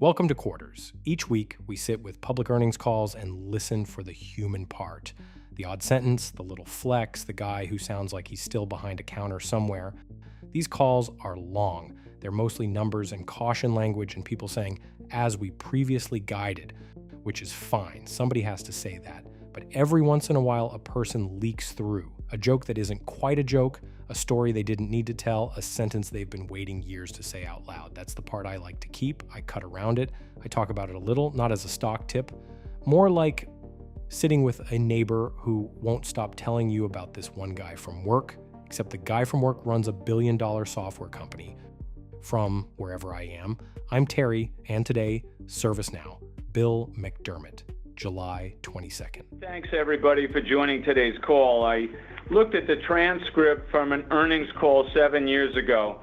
Welcome to Quarters. Each week, we sit with public earnings calls and listen for the human part. The odd sentence, the little flex, the guy who sounds like he's still behind a counter somewhere. These calls are long. They're mostly numbers and caution language and people saying, as we previously guided, which is fine. Somebody has to say that. But every once in a while, a person leaks through. A joke that isn't quite a joke, a story they didn't need to tell, a sentence they've been waiting years to say out loud. That's the part I like to keep. I cut around it. I talk about it a little, not as a stock tip, more like sitting with a neighbor who won't stop telling you about this one guy from work, except the guy from work runs a billion-dollar software company from wherever I am. I'm Terry, and today, ServiceNow, Bill McDermott, July 22nd. Thanks, everybody, for joining today's call. I looked at the transcript from an earnings call 7 years ago,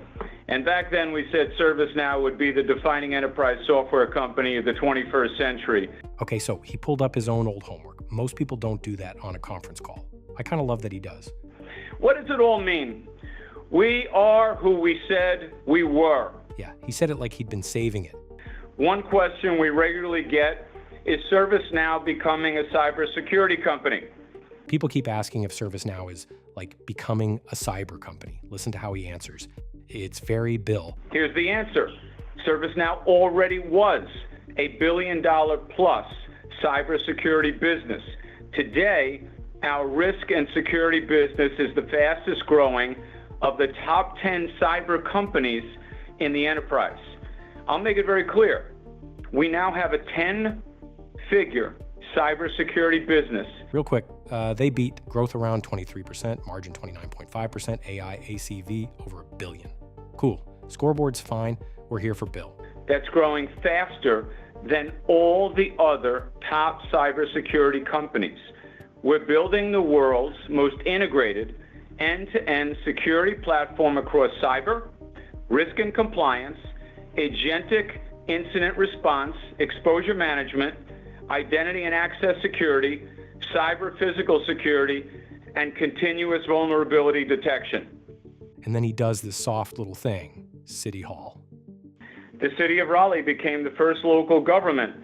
and back then we said ServiceNow would be the defining enterprise software company of the 21st century. Okay, so he pulled up his own old homework. Most people don't do that on a conference call. I kind of love that he does. What does it all mean? We are who we said we were. Yeah, he said it like he'd been saving it. One question we regularly get is ServiceNow becoming a cybersecurity company? People keep asking if ServiceNow is like becoming a cyber company. Listen to how he answers. It's very Bill. Here's the answer. ServiceNow already was a billion-dollar plus cybersecurity business. Today, our risk and security business is the fastest growing of the top 10 cyber companies in the enterprise. I'll make it very clear. We now have a 10-figure cybersecurity business. Real quick, they beat growth around 23%, margin 29.5%, AI ACV over $1 billion. Cool. Scoreboard's fine. We're here for Bill. That's growing faster than all the other top cybersecurity companies. We're building the world's most integrated end-to-end security platform across cyber, risk and compliance, agentic incident response, exposure management, identity and access security, cyber physical security, and continuous vulnerability detection. And then he does this soft little thing, City Hall. The city of Raleigh became the first local government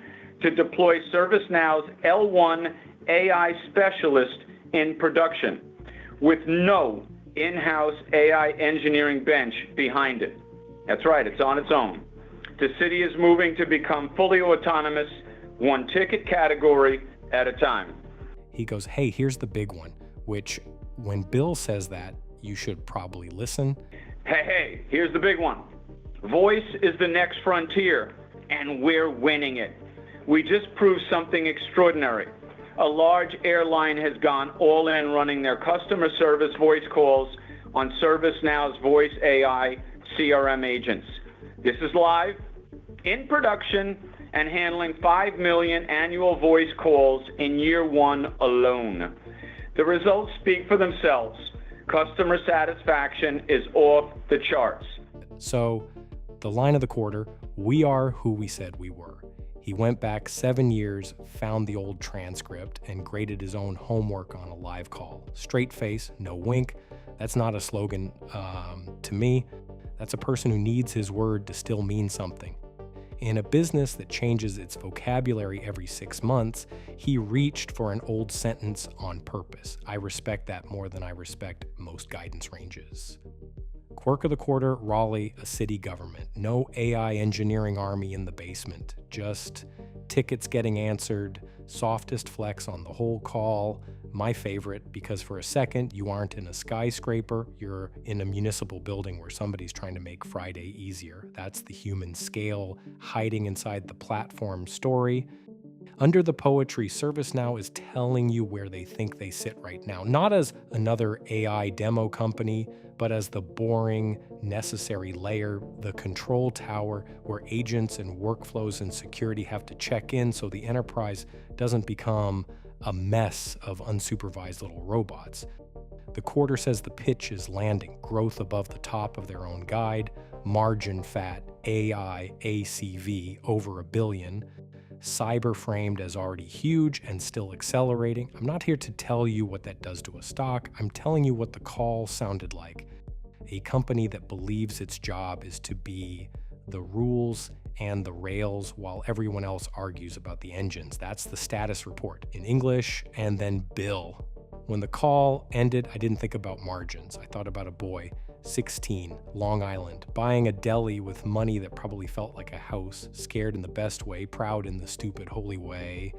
to deploy ServiceNow's L1 AI specialist in production with no in-house AI engineering bench behind it. That's right, it's on its own. The city is moving to become fully autonomous, one ticket category at a time. He goes, hey, here's the big one, which when Bill says that, you should probably listen. Hey, here's the big one. Voice is the next frontier, and we're winning it. We just proved something extraordinary. A large airline has gone all in running their customer service voice calls on ServiceNow's voice AI CRM agents. This is live, in production, and handling 5 million annual voice calls in year one alone. The results speak for themselves. Customer satisfaction is off the charts. So, the line of the quarter, we are who we said we were. He went back 7 years, found the old transcript, and graded his own homework on a live call. Straight face, no wink. That's not a slogan to me. That's a person who needs his word to still mean something. In a business that changes its vocabulary every 6 months, he reached for an old sentence on purpose. I respect that more than I respect most guidance ranges. Quirk of the quarter, Raleigh, a city government. No AI engineering army in the basement. Just tickets getting answered, softest flex on the whole call. My favorite, because for a second, you aren't in a skyscraper, you're in a municipal building where somebody's trying to make Friday easier. That's the human scale hiding inside the platform story. Under the poetry, ServiceNow is telling you where they think they sit right now, not as another AI demo company, but as the boring, necessary layer, the control tower where agents and workflows and security have to check in so the enterprise doesn't become a mess of unsupervised little robots. The quarter says the pitch is landing, growth above the top of their own guide, margin fat, AI, ACV over $1 billion, cyber framed as already huge and still accelerating. I'm not here to tell you what that does to a stock. I'm telling you what the call sounded like. A company that believes its job is to be the rules and the rails while everyone else argues about the engines. That's the status report in English, and then Bill. When the call ended, I didn't think about margins. I thought about a boy, 16, Long Island, buying a deli with money that probably felt like a house, scared in the best way, proud in the stupid holy way,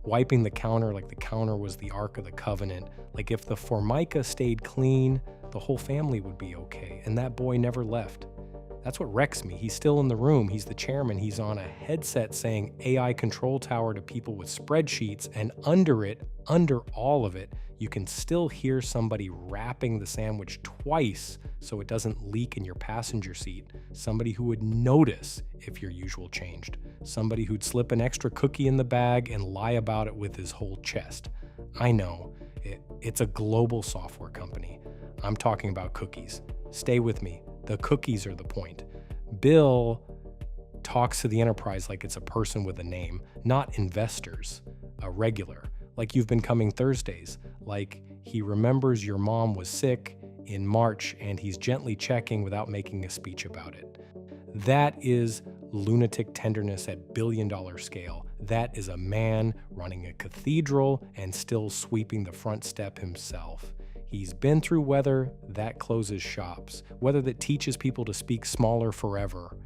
wiping the counter like the counter was the Ark of the Covenant. Like if the Formica stayed clean, the whole family would be okay, and that boy never left. That's what wrecks me. He's still in the room. He's the chairman. He's on a headset saying AI control tower to people with spreadsheets, and under it, under all of it, you can still hear somebody wrapping the sandwich twice so it doesn't leak in your passenger seat. Somebody who would notice if your usual changed. Somebody who'd slip an extra cookie in the bag and lie about it with his whole chest. I know, it's a global software company. I'm talking about cookies. Stay with me. The cookies are the point. Bill talks to the enterprise like it's a person with a name, not investors, a regular, like you've been coming Thursdays, like he remembers your mom was sick in March and he's gently checking without making a speech about it. That is lunatic tenderness at billion-dollar scale. That is a man running a cathedral and still sweeping the front step himself. He's been through weather that closes shops, weather that teaches people to speak smaller forever.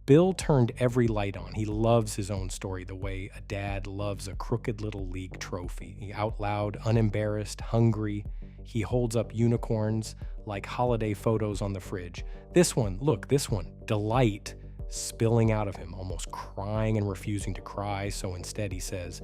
Bill turned every light on. He loves his own story the way a dad loves a crooked little league trophy. He out loud, unembarrassed, hungry. He holds up unicorns like holiday photos on the fridge. This one, look, this one, delight spilling out of him, almost crying and refusing to cry. So instead he says,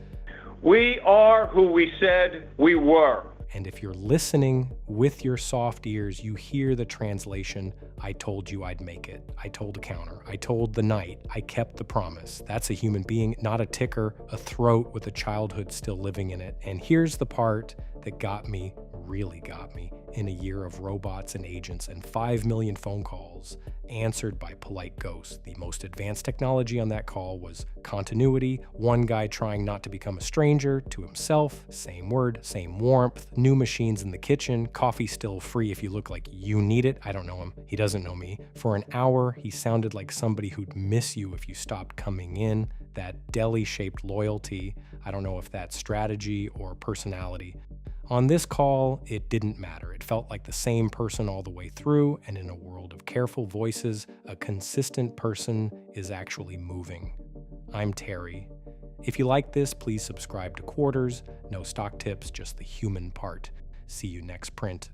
"We are who we said we were." And if you're listening with your soft ears, you hear the translation, I told you I'd make it. I told the counter. I told the night. I kept the promise. That's a human being, not a ticker, a throat with a childhood still living in it. And here's the part that got me, really got me, in a year of robots and agents and 5 million phone calls answered by polite ghosts. The most advanced technology on that call was continuity, one guy trying not to become a stranger to himself, same word, same warmth, new machines in the kitchen, coffee still free if you look like you need it. I don't know him. He doesn't know me. For an hour, he sounded like somebody who'd miss you if you stopped coming in. That deli-shaped loyalty. I don't know if that's strategy or personality. On this call, it didn't matter. It felt like the same person all the way through, and in a world of careful voices, a consistent person is actually moving. I'm Terry. If you like this, please subscribe to Quarters. No stock tips, just the human part. See you next print.